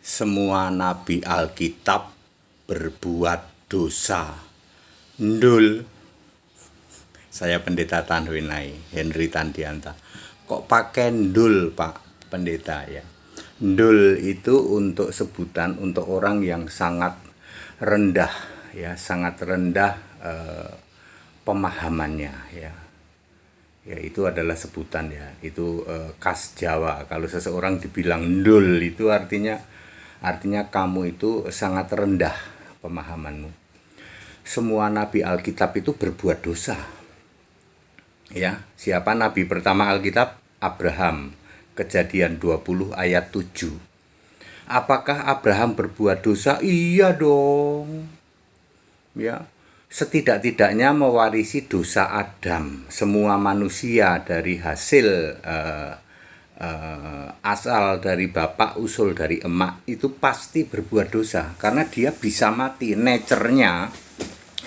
Semua nabi Alkitab berbuat dosa. Ndul. Saya Pendeta Tanwinai, Henry Tandianta. Kok pakai ndul, Pak Pendeta ya? Ndul itu untuk sebutan untuk orang yang sangat rendah ya, sangat rendah pemahamannya ya. Ya itu adalah sebutan ya, itu khas Jawa. Kalau seseorang dibilang ndul itu artinya kamu itu sangat rendah pemahamanmu. Semua nabi Alkitab itu berbuat dosa. Ya, siapa nabi pertama Alkitab? Abraham. Kejadian 20 ayat 7. Apakah Abraham berbuat dosa? Iya dong. Ya, setidak-tidaknya mewarisi dosa Adam. Semua manusia dari hasil asal dari bapak, usul dari emak itu pasti berbuat dosa karena dia bisa mati. Nature-nya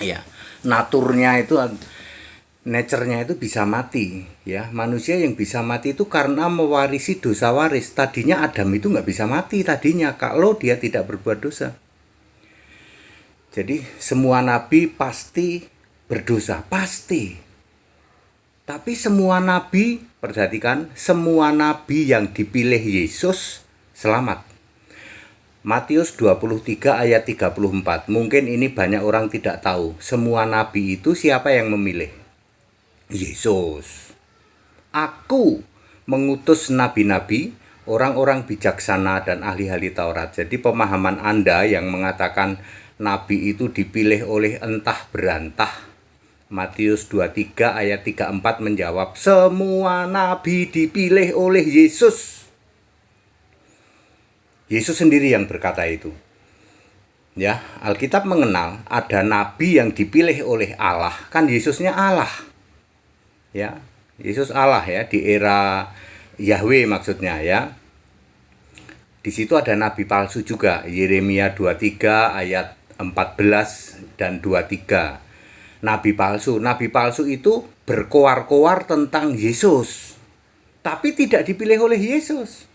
ya, nature-nya itu bisa mati ya. Manusia yang bisa mati itu karena mewarisi dosa waris. Tadinya Adam itu nggak bisa mati tadinya kalau dia tidak berbuat dosa. Jadi semua nabi pasti berdosa, pasti. Tapi semua nabi, perhatikan, semua nabi yang dipilih Yesus selamat. Matius 23 ayat 34. Mungkin ini banyak orang tidak tahu. Semua nabi itu siapa yang memilih? Yesus. Aku mengutus nabi-nabi, orang-orang bijaksana dan ahli-ahli Taurat. Jadi pemahaman Anda yang mengatakan nabi itu dipilih oleh entah berantah, Matius 23 ayat 34 menjawab, semua nabi dipilih oleh Yesus. Yesus sendiri yang berkata itu. Ya, Alkitab mengenal ada nabi yang dipilih oleh Allah. Kan Yesusnya Allah. Ya, Yesus Allah ya, di era Yahweh maksudnya ya. Di situ ada nabi palsu juga, Yeremia 23 ayat 14 dan 23. Nabi palsu itu berkoar-koar tentang Yesus, tapi tidak dipilih oleh Yesus.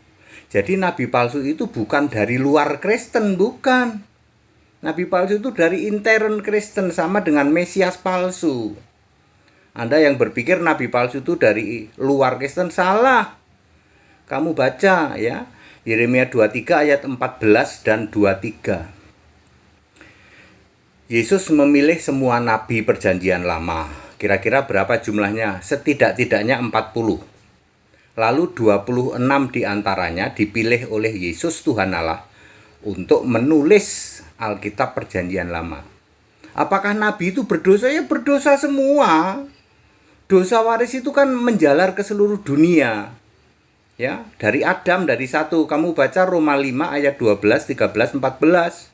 Jadi nabi palsu itu bukan dari luar Kristen, bukan. Nabi palsu itu dari intern Kristen, sama dengan Mesias palsu. Anda yang berpikir nabi palsu itu dari luar Kristen, salah. Kamu baca ya, Yeremia 23 ayat 14 dan 23. Yesus memilih semua nabi perjanjian lama. Kira-kira berapa jumlahnya? Setidak-tidaknya 40. Lalu 26 diantaranya dipilih oleh Yesus Tuhan Allah untuk menulis Alkitab perjanjian lama. Apakah nabi itu berdosa? Ya berdosa semua. Dosa waris itu kan menjalar ke seluruh dunia. Ya, dari Adam, dari satu. Kamu baca Roma 5 ayat 12, 13, 14.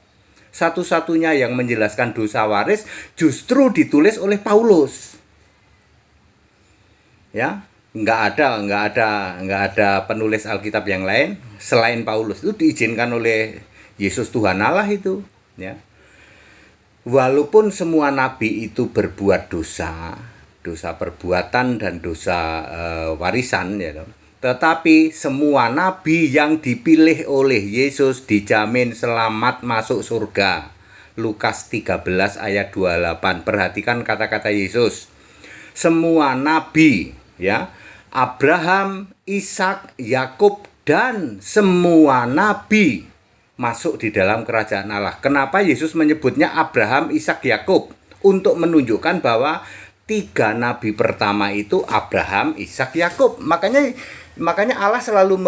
Satu-satunya yang menjelaskan dosa waris justru ditulis oleh Paulus. Ya, nggak ada penulis Alkitab yang lain selain Paulus. Itu diizinkan oleh Yesus Tuhan Allah itu. Ya, walaupun semua nabi itu berbuat dosa perbuatan dan dosa warisan, ya. Tetapi semua nabi yang dipilih oleh Yesus dijamin selamat masuk surga. Lukas 13 ayat 28. Perhatikan kata-kata Yesus. Semua nabi ya, Abraham, Ishak, Yakub dan semua nabi masuk di dalam kerajaan Allah. Kenapa Yesus menyebutnya Abraham, Ishak, Yakub? Untuk menunjukkan bahwa 3 nabi pertama itu Abraham, Ishak, Yakub. Makanya Allah selalu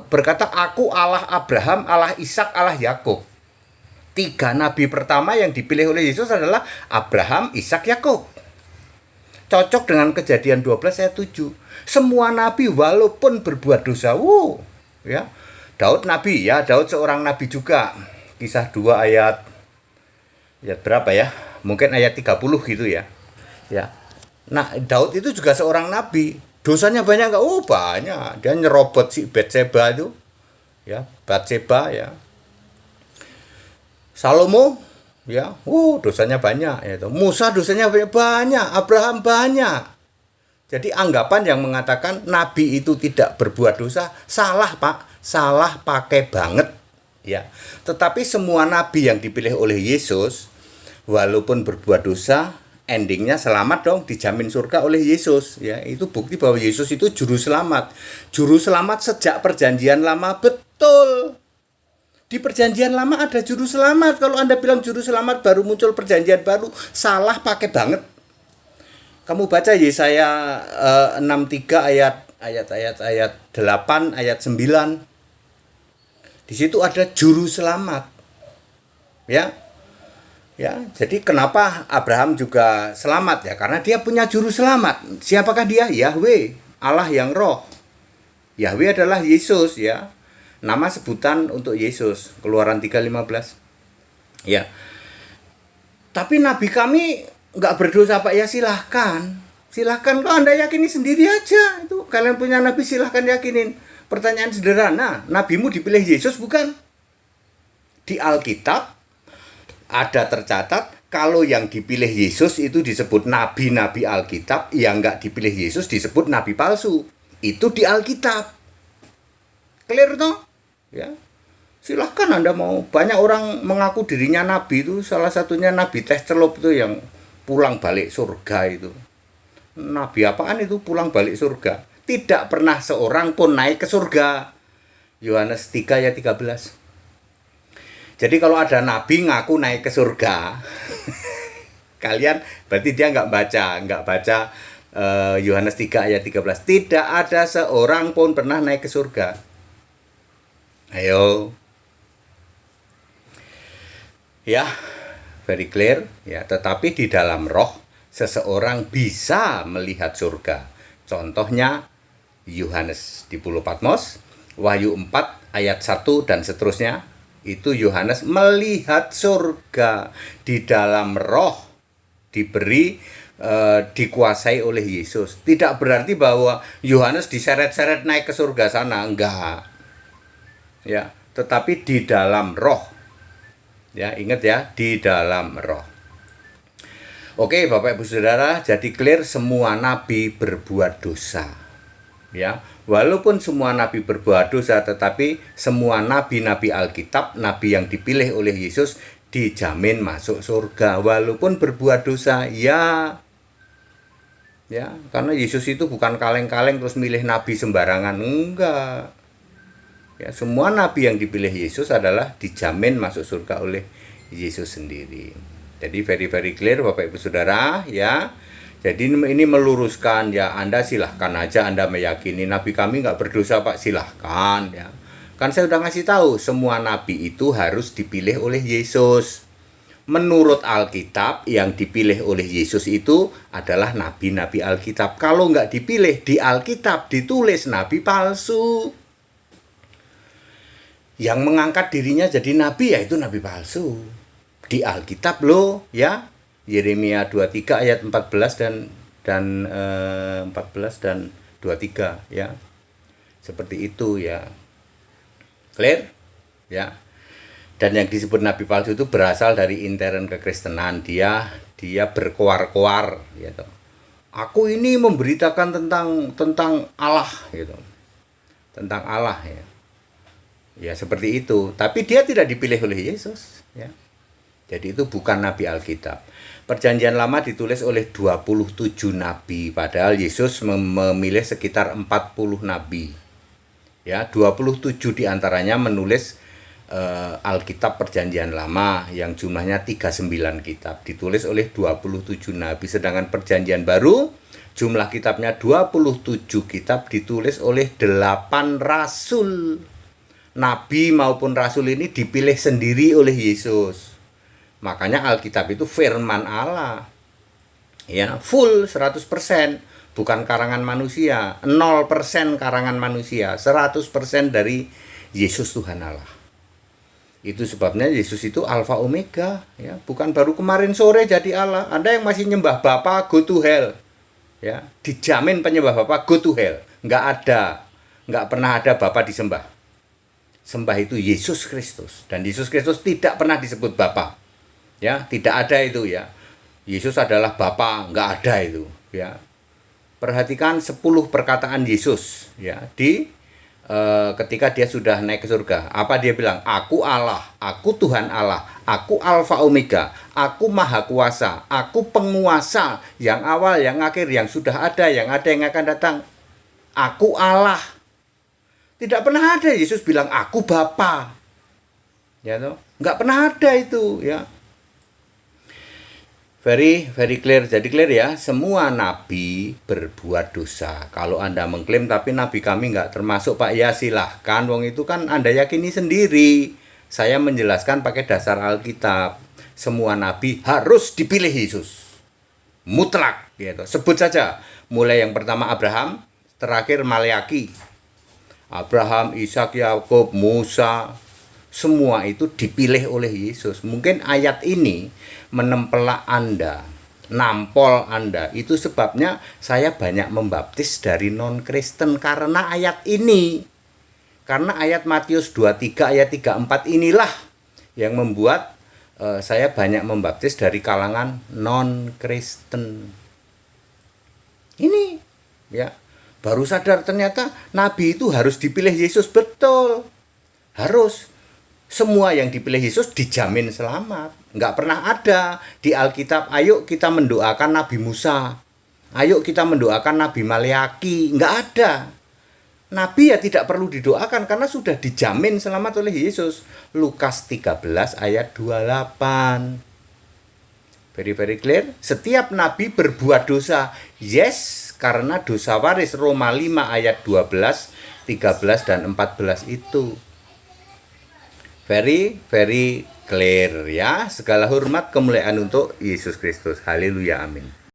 berkata, aku Allah Abraham, Allah Ishak, Allah Yakub. 3 nabi pertama yang dipilih oleh Yesus adalah Abraham, Ishak, Yakub. Cocok dengan Kejadian 12 ayat 7. Semua nabi walaupun berbuat dosa. Ya. Daud nabi ya, Daud seorang nabi juga. Kisah 2 ayat berapa ya? Mungkin ayat 30 gitu ya. Ya. Nah, Daud itu juga seorang nabi. Dosanya banyak enggak? Oh, banyak. Dia nyerobot si Batseba itu. Ya, Batseba ya. Salomo ya, dosanya banyak ya. Musa dosanya banyak, Abraham banyak. Jadi anggapan yang mengatakan nabi itu tidak berbuat dosa salah, Pak. Salah pakai banget ya. Tetapi semua nabi yang dipilih oleh Yesus walaupun berbuat dosa, endingnya selamat dong, dijamin surga oleh Yesus, ya. Itu bukti bahwa Yesus itu juru selamat. Juru selamat sejak perjanjian lama, betul. Di perjanjian lama ada juru selamat. Kalau Anda bilang juru selamat baru muncul perjanjian baru, salah pakai banget. Kamu baca Yesaya 63 ayat 8, ayat 9. Di situ ada juru selamat. Ya. Ya, jadi kenapa Abraham juga selamat ya? Karena dia punya juru selamat. Siapakah dia? Yahweh, Allah yang roh. Yahweh adalah Yesus, ya. Nama sebutan untuk Yesus, Keluaran 3:15. Ya. Tapi nabi kami nggak berdosa, Pak. Ya silahkan. Silahkan, kalau Anda yakini sendiri aja. Itu kalian punya nabi, silahkan yakinin. Pertanyaan sederhana, nabimu dipilih Yesus bukan? Di Alkitab ada tercatat kalau yang dipilih Yesus itu disebut nabi-nabi Alkitab, yang nggak dipilih Yesus disebut nabi palsu. Itu di Alkitab. Clear toh? Ya. Silahkan Anda mau. Banyak orang mengaku dirinya nabi itu, salah satunya nabi teh celup itu yang pulang balik surga itu. Nabi apaan itu pulang balik surga? Tidak pernah seorang pun naik ke surga. Yohanes 3 ayat 13. Jadi kalau ada nabi ngaku naik ke surga, kalian berarti dia nggak baca Yohanes 3 ayat 13. Tidak ada seorang pun pernah naik ke surga. Ayo. Ya, very clear ya, tetapi di dalam roh seseorang bisa melihat surga. Contohnya Yohanes di Pulau Patmos, Wahyu 4 ayat 1 dan seterusnya. Itu Yohanes melihat surga di dalam roh, diberi dikuasai oleh Yesus. Tidak berarti bahwa Yohanes diseret-seret naik ke surga sana, enggak. Ya, tetapi di dalam roh. Ya, ingat ya, di dalam roh. Oke, Bapak Ibu Saudara, jadi clear semua nabi berbuat dosa. Ya, walaupun semua nabi berbuat dosa, tetapi semua nabi-nabi Alkitab, nabi yang dipilih oleh Yesus dijamin masuk surga walaupun berbuat dosa. Ya, karena Yesus itu bukan kaleng-kaleng terus milih nabi sembarangan, enggak. Ya, semua nabi yang dipilih Yesus adalah dijamin masuk surga oleh Yesus sendiri. Jadi very clear Bapak Ibu Saudara, ya. Jadi ini meluruskan, ya. Anda silahkan aja Anda meyakini nabi kami nggak berdosa, Pak, silahkan, ya. Kan saya udah ngasih tahu semua nabi itu harus dipilih oleh Yesus. Menurut Alkitab yang dipilih oleh Yesus itu adalah nabi-nabi Alkitab. Kalau nggak dipilih di Alkitab ditulis nabi palsu. Yang mengangkat dirinya jadi nabi yaitu nabi palsu. Di Alkitab loh, ya. Yeremia 23 ayat 14 dan 14 dan 23, ya. Seperti itu, ya. Clear? Ya. Dan yang disebut nabi palsu itu berasal dari intern kekristenan. Dia berkoar-koar, gitu. Aku ini memberitakan tentang Allah, gitu. Tentang Allah, ya. Ya seperti itu, tapi dia tidak dipilih oleh Yesus, ya. Jadi itu bukan nabi Alkitab. Perjanjian lama ditulis oleh 27 nabi, padahal Yesus memilih sekitar 40 nabi. Ya, 27 diantaranya menulis Alkitab Perjanjian Lama yang jumlahnya 39 kitab, ditulis oleh 27 nabi. Sedangkan Perjanjian Baru jumlah kitabnya 27 kitab, ditulis oleh 8 rasul. Nabi maupun rasul ini dipilih sendiri oleh Yesus. Makanya Alkitab itu firman Allah. Ya, full 100%, bukan karangan manusia, 0% karangan manusia, 100% dari Yesus Tuhan Allah. Itu sebabnya Yesus itu Alfa Omega, ya, bukan baru kemarin sore jadi Allah. Anda yang masih nyembah Bapa, go to hell. Ya, dijamin penyembah Bapa go to hell. Nggak pernah ada Bapa disembah. Sembah itu Yesus Kristus, dan Yesus Kristus tidak pernah disebut Bapa. Ya, tidak ada itu, ya. Yesus adalah Bapa, nggak ada itu, ya. Perhatikan 10 perkataan Yesus, ya, di ketika dia sudah naik ke surga. Apa dia bilang? Aku Allah, aku Tuhan Allah, aku Alfa Omega, aku Maha Kuasa, aku penguasa, yang awal, yang akhir, yang sudah ada, yang akan datang. Aku Allah. Tidak pernah ada Yesus bilang aku Bapa. Ya toh? Enggak pernah ada itu, ya. Very clear. Jadi clear ya, semua nabi berbuat dosa. Kalau Anda mengklaim tapi nabi kami nggak termasuk, Pak, ya silahkan. Wong itu kan Anda yakini sendiri. Saya menjelaskan pakai dasar Alkitab. Semua nabi harus dipilih Yesus. Mutlak gitu. Sebut saja, mulai yang pertama Abraham, terakhir Maleaki. Abraham, Ishak, Yakub, Musa, semua itu dipilih oleh Yesus. Mungkin ayat ini menempelak Anda, nampol Anda. Itu sebabnya saya banyak membaptis dari non-Kristen karena ayat ini. Karena ayat Matius 23 ayat 34 inilah yang membuat saya banyak membaptis dari kalangan non-Kristen. Ini ya, baru sadar ternyata nabi itu harus dipilih Yesus, betul. Harus. Semua yang dipilih Yesus dijamin selamat. Nggak pernah ada di Alkitab, ayo kita mendoakan Nabi Musa, ayo kita mendoakan Nabi Maleaki. Nggak ada. Nabi ya tidak perlu didoakan karena sudah dijamin selamat oleh Yesus. Lukas 13 ayat 28. Very clear. Setiap nabi berbuat dosa. Yes, karena dosa waris Roma 5 ayat 12, 13 dan 14 itu. Very clear ya. Segala hormat kemuliaan untuk Yesus Kristus. Haleluya, amin.